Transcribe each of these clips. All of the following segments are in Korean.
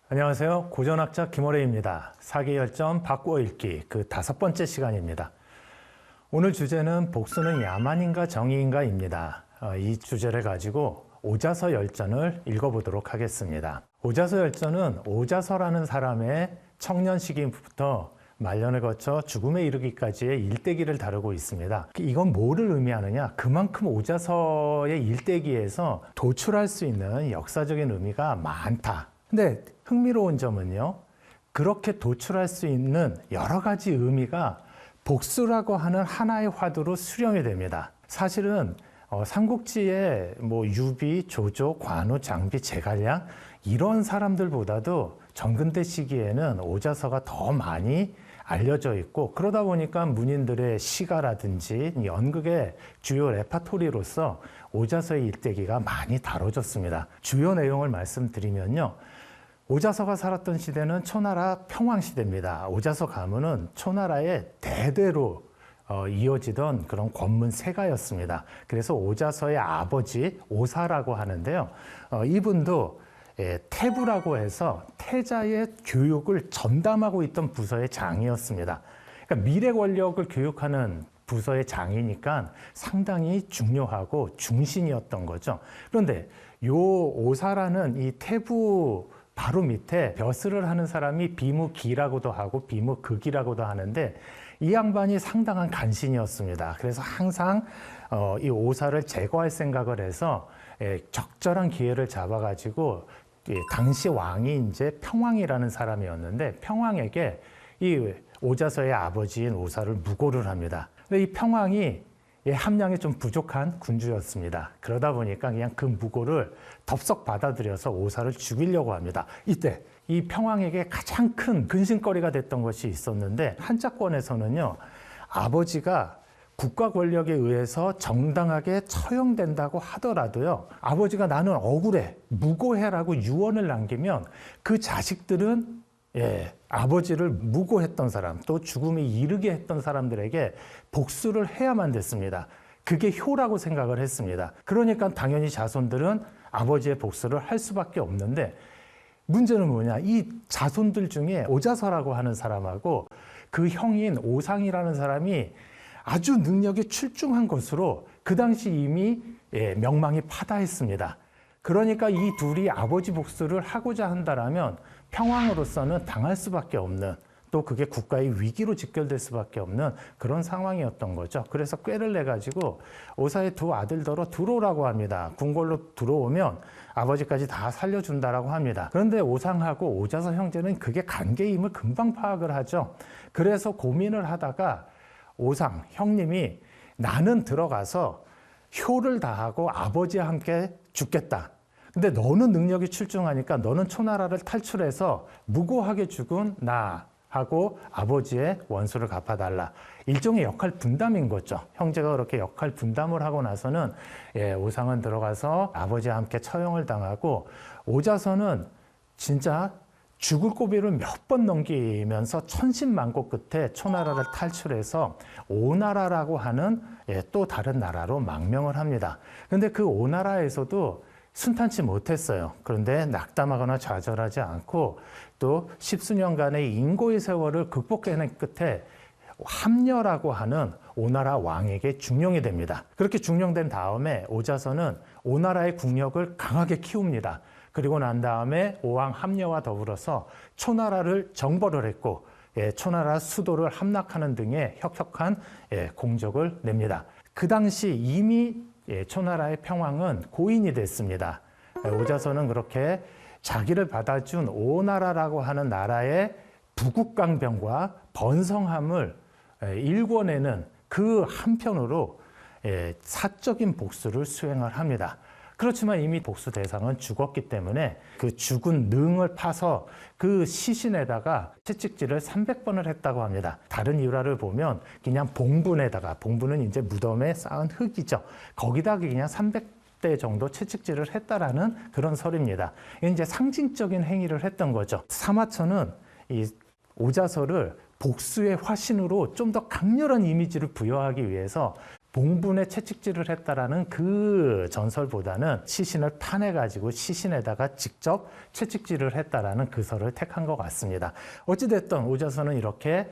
안녕하세요. 고전학자 김어래입니다. 사기열전 바꾸어 읽기 그 5번째 시간입니다. 오늘 주제는 복수는 야만인가 정의인가입니다. 이 주제를 가지고 오자서 열전을 읽어보도록 하겠습니다. 오자서 열전은 오자서라는 사람의 청년 시기부터 말년을 거쳐 죽음에 이르기까지의 일대기를 다루고 있습니다. 이건 뭐를 의미하느냐? 그만큼 오자서의 일대기에서 도출할 수 있는 역사적인 의미가 많다. 근데 흥미로운 점은요, 그렇게 도출할 수 있는 여러 가지 의미가 복수라고 하는 하나의 화두로 수렴이 됩니다. 사실은 삼국지의 유비, 조조, 관우, 장비, 제갈량 이런 사람들보다도 전근대 시기에는 오자서가 더 많이 알려져 있고, 그러다 보니까 문인들의 시가라든지 연극의 주요 레파토리로서 오자서의 일대기가 많이 다뤄졌습니다. 주요 내용을 말씀드리면요, 오자서가 살았던 시대는 초나라 평왕시대입니다. 오자서 가문은 초나라의 대대로 이어지던 그런 권문 세가였습니다. 그래서 오자서의 아버지 오사라고 하는데요. 이분도 태부라고 해서 태자의 교육을 전담하고 있던 부서의 장이었습니다. 그러니까 미래 권력을 교육하는 부서의 장이니까 상당히 중요하고 중신이었던 거죠. 그런데 요 오사라는 이 태부 바로 밑에 벼슬을 하는 사람이 비무기라고도 하고 비무극이라고도 하는데, 이 양반이 상당한 간신이었습니다. 그래서 항상 이 오사를 제거할 생각을 해서 적절한 기회를 잡아가지고 당시 왕이 이제 평왕이라는 사람이었는데, 평왕에게 이 오자서의 아버지인 오사를 무고를 합니다. 근데 이 평왕이 함량이 좀 부족한 군주였습니다. 그러다 보니까 그냥 그 무고를 덥석 받아들여서 오사를 죽이려고 합니다. 이때 이 평왕에게 가장 큰 근심거리가 됐던 것이 있었는데, 한자권에서는요, 아버지가 국가 권력에 의해서 정당하게 처형된다고 하더라도요, 아버지가 나는 억울해, 무고해라고 유언을 남기면 그 자식들은 아버지를 무고했던 사람, 또 죽음에 이르게 했던 사람들에게 복수를 해야만 됐습니다. 그게 효라고 생각을 했습니다. 그러니까 당연히 자손들은 아버지의 복수를 할 수밖에 없는데, 문제는 뭐냐? 이 자손들 중에 오자서라고 하는 사람하고 그 형인 오상이라는 사람이 아주 능력이 출중한 것으로 그 당시 이미 명망이 파다했습니다. 그러니까 이 둘이 아버지 복수를 하고자 한다면 평왕으로서는 당할 수밖에 없는, 또 그게 국가의 위기로 직결될 수밖에 없는 그런 상황이었던 거죠. 그래서 꾀를 내가지고 오사의 두 아들더러 들어오라고 합니다. 궁궐로 들어오면 아버지까지 다 살려준다라고 합니다. 그런데 오상하고 오자서 형제는 그게 관계임을 금방 파악을 하죠. 그래서 고민을 하다가 오상 형님이 나는 들어가서 효를 다하고 아버지와 함께 죽겠다. 근데 너는 능력이 출중하니까 너는 초나라를 탈출해서 무고하게 죽은 나하고 아버지의 원수를 갚아달라. 일종의 역할 분담인 거죠. 형제가 그렇게 역할 분담을 하고 나서는 오상은 들어가서 아버지와 함께 처형을 당하고, 오자서는 진짜 죽을 고비를 몇 번 넘기면서 천신만고 끝에 초나라를 탈출해서 오나라라고 하는 또 다른 나라로 망명을 합니다. 근데 그 오나라에서도 순탄치 못했어요. 그런데 낙담하거나 좌절하지 않고 또 십수년간의 인고의 세월을 극복해낸 끝에 함녀라고 하는 오나라 왕에게 중용이 됩니다. 그렇게 중용된 다음에 오자서는 오나라의 국력을 강하게 키웁니다. 그리고 난 다음에 오왕 함녀와 더불어서 초나라를 정벌을 했고, 초나라 수도를 함락하는 등의 혁혁한 공적을 냅니다. 그 당시 이미 초나라의 평왕은 고인이 됐습니다. 오자서는 그렇게 자기를 받아준 오나라라고 하는 나라의 부국강병과 번성함을 일궈내는 그 한편으로 사적인 복수를 수행을 합니다. 그렇지만 이미 복수 대상은 죽었기 때문에 그 죽은 능을 파서 그 시신에다가 채찍질을 300번을 했다고 합니다. 다른 일화를 보면 그냥 봉분에다가, 봉분은 이제 무덤에 쌓은 흙이죠. 거기다가 그냥 300대 정도 채찍질을 했다라는 그런 설입니다. 이제 상징적인 행위를 했던 거죠. 사마천은 이 오자서를 복수의 화신으로 좀 더 강렬한 이미지를 부여하기 위해서 봉분에 채찍질을 했다라는 그 전설보다는 시신을 파내가지고 시신에다가 직접 채찍질을 했다라는 그 설을 택한 것 같습니다. 어찌됐든 오자선은 이렇게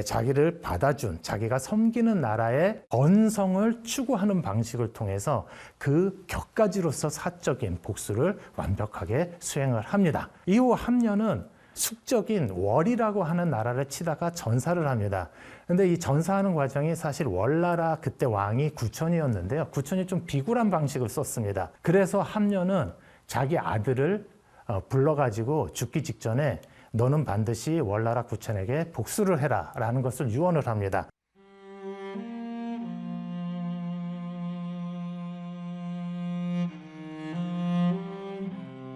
자기를 받아준, 자기가 섬기는 나라의 번성을 추구하는 방식을 통해서 그 격가지로서 사적인 복수를 완벽하게 수행을 합니다. 이후 함려는 숙적인 월이라고 하는 나라를 치다가 전사를 합니다. 근데 이 전사하는 과정이 사실 월나라 그때 왕이 구천이었는데요. 구천이 좀 비굴한 방식을 썼습니다. 그래서 함려는 자기 아들을 불러가지고 죽기 직전에 너는 반드시 월나라 구천에게 복수를 해라 라는 것을 유언을 합니다.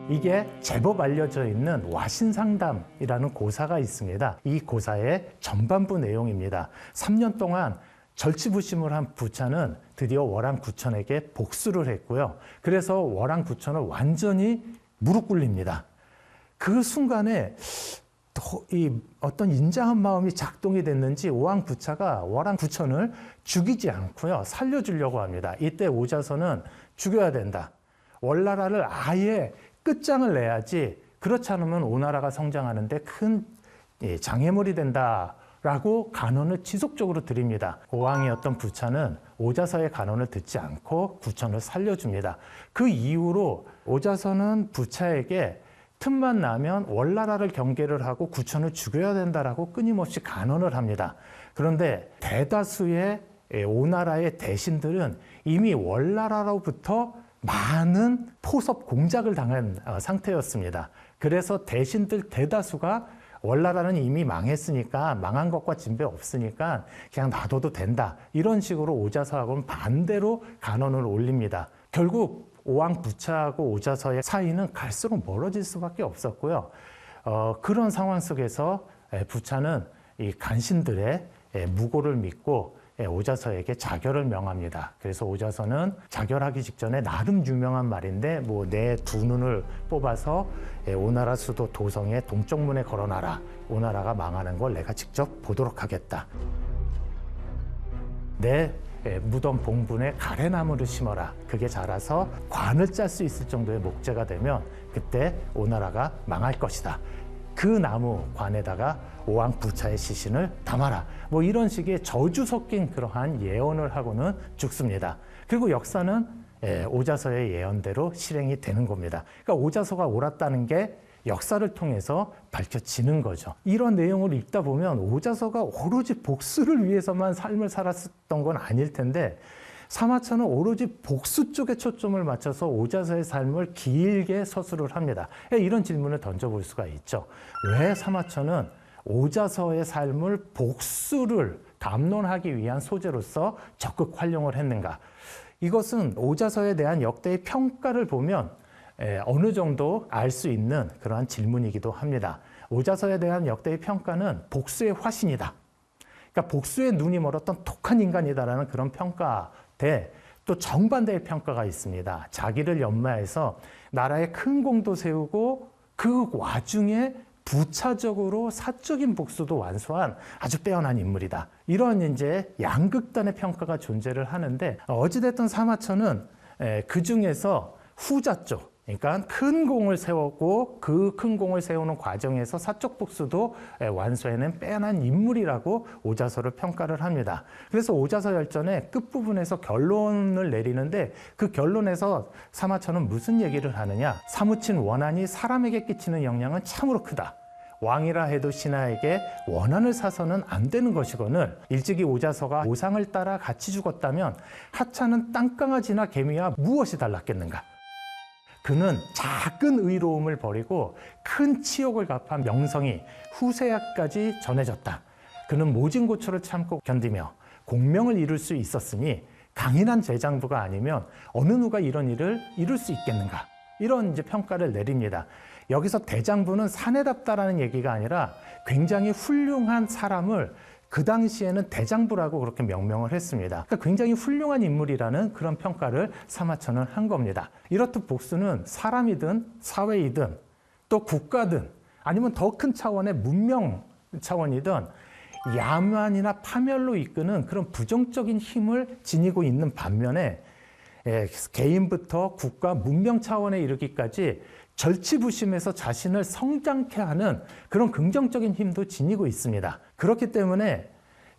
이게 제법 알려져 있는 와신상담이라는 고사가 있습니다. 이 고사의 전반부 내용입니다. 3년 동안 절치부심을 한 부차는 드디어 월왕구천에게 복수를 했고요. 그래서 월왕구천을 완전히 무릎 꿇립니다. 그 순간에 어떤 인자한 마음이 작동이 됐는지 오왕부차가 월왕구천을 죽이지 않고요. 살려주려고 합니다. 이때 오자선은 죽여야 된다. 월나라를 아예 끝장을 내야지, 그렇지 않으면 오나라가 성장하는데 큰 장애물이 된다라고 간언을 지속적으로 드립니다. 오왕이었던 부차는 오자서의 간언을 듣지 않고 구천을 살려줍니다. 그 이후로 오자선은 부차에게 틈만 나면 월나라를 경계를 하고 구천을 죽여야 된다라고 끊임없이 간언을 합니다. 그런데 대다수의 오나라의 대신들은 이미 월나라로부터 많은 포섭 공작을 당한 상태였습니다. 그래서 대신들 대다수가 월나라는 이미 망했으니까, 망한 것과 진배 없으니까 그냥 놔둬도 된다, 이런 식으로 오자서하고는 반대로 간언을 올립니다. 결국 오왕부차하고 오자서의 사이는 갈수록 멀어질 수밖에 없었고요. 그런 상황 속에서 부차는 이 간신들의 무고를 믿고 오자서에게 자결을 명합니다. 그래서 오자서는 자결하기 직전에 나름 유명한 말인데, 내 두 눈을 뽑아서 오나라 수도 도성의 동쪽 문에 걸어놔라. 오나라가 망하는 걸 내가 직접 보도록 하겠다. 내 무덤 봉분에 가래나무를 심어라. 그게 자라서 관을 짤 수 있을 정도의 목재가 되면 그때 오나라가 망할 것이다. 그 나무 관에다가 오왕부차의 시신을 담아라. 이런 식의 저주 섞인 그러한 예언을 하고는 죽습니다. 그리고 역사는 오자서의 예언대로 실행이 되는 겁니다. 그러니까 오자서가 옳았다는 게 역사를 통해서 밝혀지는 거죠. 이런 내용을 읽다 보면 오자서가 오로지 복수를 위해서만 삶을 살았던 건 아닐 텐데, 사마천은 오로지 복수 쪽에 초점을 맞춰서 오자서의 삶을 길게 서술을 합니다. 이런 질문을 던져볼 수가 있죠. 왜 사마천은 오자서의 삶을 복수를 담론하기 위한 소재로서 적극 활용을 했는가? 이것은 오자서에 대한 역대의 평가를 보면 어느 정도 알 수 있는 그러한 질문이기도 합니다. 오자서에 대한 역대의 평가는 복수의 화신이다. 그러니까 복수의 눈이 멀었던 독한 인간이다라는 그런 평가 대 또 정반대의 평가가 있습니다. 자기를 연마해서 나라에 큰 공도 세우고 그 와중에 부차적으로 사적인 복수도 완수한 아주 빼어난 인물이다. 이런 이제 양극단의 평가가 존재를 하는데, 어찌됐든 사마천은 그 중에서 후자 쪽, 그러니까 큰 공을 세웠고 그 큰 공을 세우는 과정에서 사적 복수도 완수해낸 빼어난 인물이라고 오자서를 평가를 합니다. 그래서 오자서 열전의 끝부분에서 결론을 내리는데, 그 결론에서 사마천은 무슨 얘기를 하느냐? 사무친 원한이 사람에게 끼치는 영향은 참으로 크다. 왕이라 해도 신하에게 원한을 사서는 안 되는 것이거늘, 일찍이 오자서가 오상을 따라 같이 죽었다면 하찮은 땅강아지나 개미와 무엇이 달랐겠는가? 그는 작은 의로움을 버리고 큰 치욕을 갚아 명성이 후세야까지 전해졌다. 그는 모진 고초를 참고 견디며 공명을 이룰 수 있었으니 강인한 대장부가 아니면 어느 누가 이런 일을 이룰 수 있겠는가? 이런 이제 평가를 내립니다. 여기서 대장부는 사내답다라는 얘기가 아니라 굉장히 훌륭한 사람을 그 당시에는 대장부라고 그렇게 명명을 했습니다. 그러니까 굉장히 훌륭한 인물이라는 그런 평가를 사마천은 한 겁니다. 이렇듯 복수는 사람이든 사회이든 또 국가든 아니면 더 큰 차원의 문명 차원이든 야만이나 파멸로 이끄는 그런 부정적인 힘을 지니고 있는 반면에 개인부터 국가 문명 차원에 이르기까지 절치부심해서 자신을 성장케 하는 그런 긍정적인 힘도 지니고 있습니다. 그렇기 때문에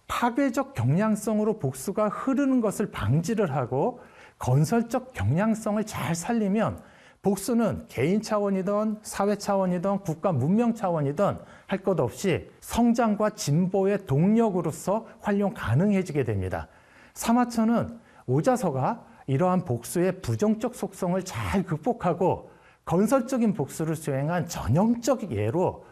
파괴적 경향성으로 복수가 흐르는 것을 방지를 하고 건설적 경향성을 잘 살리면 복수는 개인 차원이든 사회 차원이든 국가 문명 차원이든 할 것 없이 성장과 진보의 동력으로서 활용 가능해지게 됩니다. 사마천은 오자서가 이러한 복수의 부정적 속성을 잘 극복하고 건설적인 복수를 수행한 전형적 예로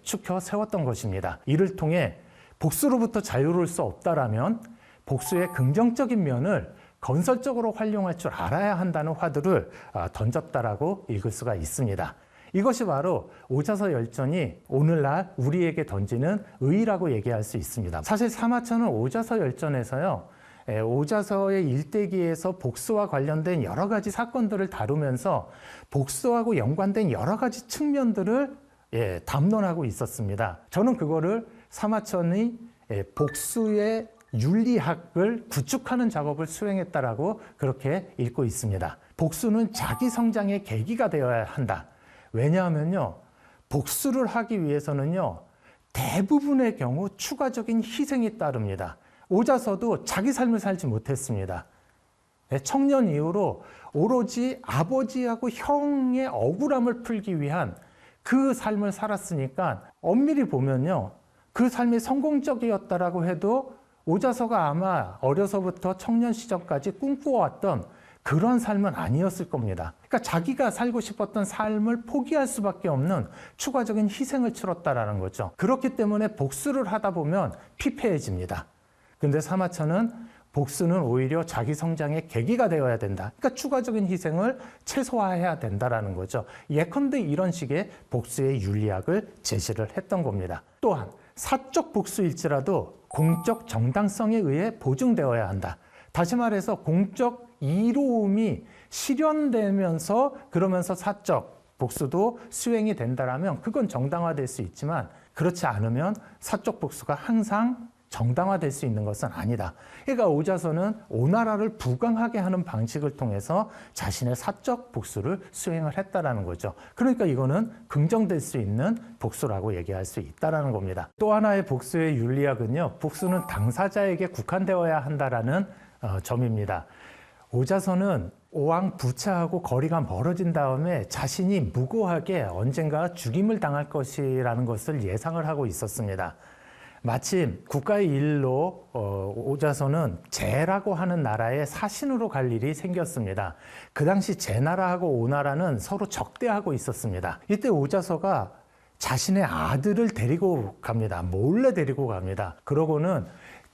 축혀 세웠던 것입니다. 이를 통해 복수로부터 자유로울 수 없다라면 복수의 긍정적인 면을 건설적으로 활용할 줄 알아야 한다는 화두를 던졌다라고 읽을 수가 있습니다. 이것이 바로 오자서 열전이 오늘날 우리에게 던지는 의의라고 얘기할 수 있습니다. 사실 사마천은 오자서 열전에서요, 오자서의 일대기에서 복수와 관련된 여러 가지 사건들을 다루면서 복수하고 연관된 여러 가지 측면들을 담론하고 있었습니다. 저는 그거를 사마천이 복수의 윤리학을 구축하는 작업을 수행했다라고 그렇게 읽고 있습니다. 복수는 자기 성장의 계기가 되어야 한다. 왜냐하면요, 복수를 하기 위해서는요, 대부분의 경우 추가적인 희생이 따릅니다. 오자서도 자기 삶을 살지 못했습니다. 청년 이후로 오로지 아버지하고 형의 억울함을 풀기 위한 그 삶을 살았으니까 엄밀히 보면요, 그 삶이 성공적이었다라고 해도 오자서가 아마 어려서부터 청년 시절까지 꿈꿔왔던 그런 삶은 아니었을 겁니다. 그러니까 자기가 살고 싶었던 삶을 포기할 수밖에 없는 추가적인 희생을 치렀다라는 거죠. 그렇기 때문에 복수를 하다 보면 피폐해집니다. 근데 사마천은 복수는 오히려 자기 성장의 계기가 되어야 된다. 그러니까 추가적인 희생을 최소화해야 된다라는 거죠. 예컨대 이런 식의 복수의 윤리학을 제시를 했던 겁니다. 또한 사적 복수일지라도 공적 정당성에 의해 보증되어야 한다. 다시 말해서 공적 이로움이 실현되면서 그러면서 사적 복수도 수행이 된다라면 그건 정당화될 수 있지만 그렇지 않으면 사적 복수가 항상 정당화될 수 있는 것은 아니다. 그러니까 오자서는 오나라를 부강하게 하는 방식을 통해서 자신의 사적 복수를 수행을 했다라는 거죠. 그러니까 이거는 긍정될 수 있는 복수라고 얘기할 수 있다라는 겁니다. 또 하나의 복수의 윤리학은요, 복수는 당사자에게 국한되어야 한다라는 점입니다. 오자서는 오왕 부차하고 거리가 멀어진 다음에 자신이 무고하게 언젠가 죽임을 당할 것이라는 것을 예상을 하고 있었습니다. 마침 국가의 일로 오자서는 제라고 하는 나라에 사신으로 갈 일이 생겼습니다. 그 당시 제나라하고 오나라는 서로 적대하고 있었습니다. 이때 오자서가 자신의 아들을 데리고 갑니다. 몰래 데리고 갑니다. 그러고는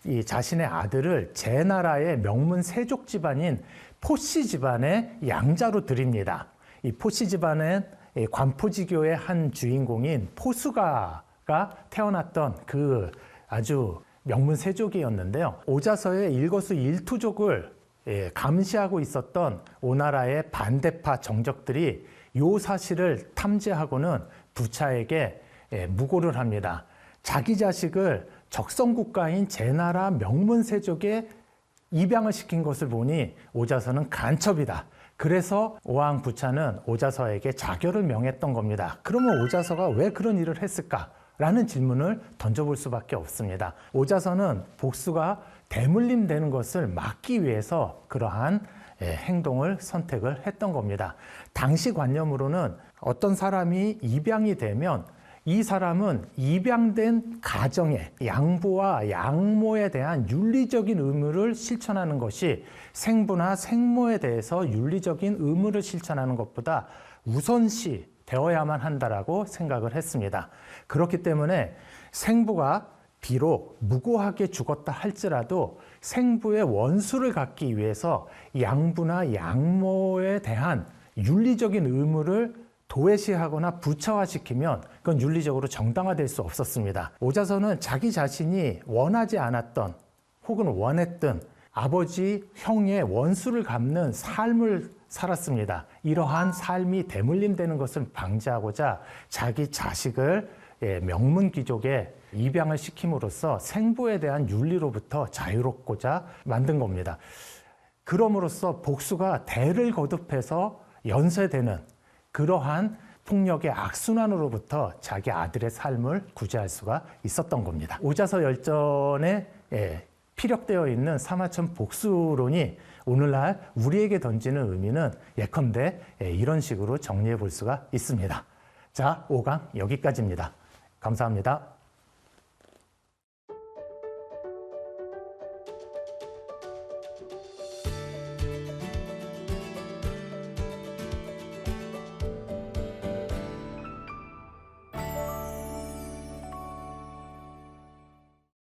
이 자신의 아들을 제나라의 명문 세족 집안인 포씨 집안의 양자로 드립니다. 이 포씨 집안은 관포지교의 한 주인공인 포수가 태어났던 그 아주 명문 세족이었는데요. 오자서의 일거수일투족을 감시하고 있었던 오나라의 반대파 정적들이 이 사실을 탐지하고는 부차에게 무고를 합니다. 자기 자식을 적성국가인 제나라 명문 세족에 입양을 시킨 것을 보니 오자서는 간첩이다. 그래서 오왕 부차는 오자서에게 자결을 명했던 겁니다. 그러면 오자서가 왜 그런 일을 했을까? 라는 질문을 던져볼 수밖에 없습니다. 오자서는 복수가 대물림되는 것을 막기 위해서 그러한 행동을 선택을 했던 겁니다. 당시 관념으로는 어떤 사람이 입양이 되면 이 사람은 입양된 가정의 양부와 양모에 대한 윤리적인 의무를 실천하는 것이 생부나 생모에 대해서 윤리적인 의무를 실천하는 것보다 우선시 되어야만 한다라고 생각을 했습니다. 그렇기 때문에 생부가 비록 무고하게 죽었다 할지라도 생부의 원수를 갚기 위해서 양부나 양모에 대한 윤리적인 의무를 도외시하거나 부차화시키면 그건 윤리적으로 정당화될 수 없었습니다. 오자서는 자기 자신이 원하지 않았던 혹은 원했던 아버지, 형의 원수를 갚는 삶을 살았습니다. 이러한 삶이 대물림되는 것을 방지하고자 자기 자식을 명문 귀족의 입양을 시킴으로써 생부에 대한 윤리로부터 자유롭고자 만든 겁니다. 그럼으로써 복수가 대를 거듭해서 연쇄되는 그러한 폭력의 악순환으로부터 자기 아들의 삶을 구제할 수가 있었던 겁니다. 오자서 열전에 피력되어 있는 사마천 복수론이 오늘날 우리에게 던지는 의미는 예컨대 이런 식으로 정리해 볼 수가 있습니다. 자, 5강 여기까지입니다. 감사합니다.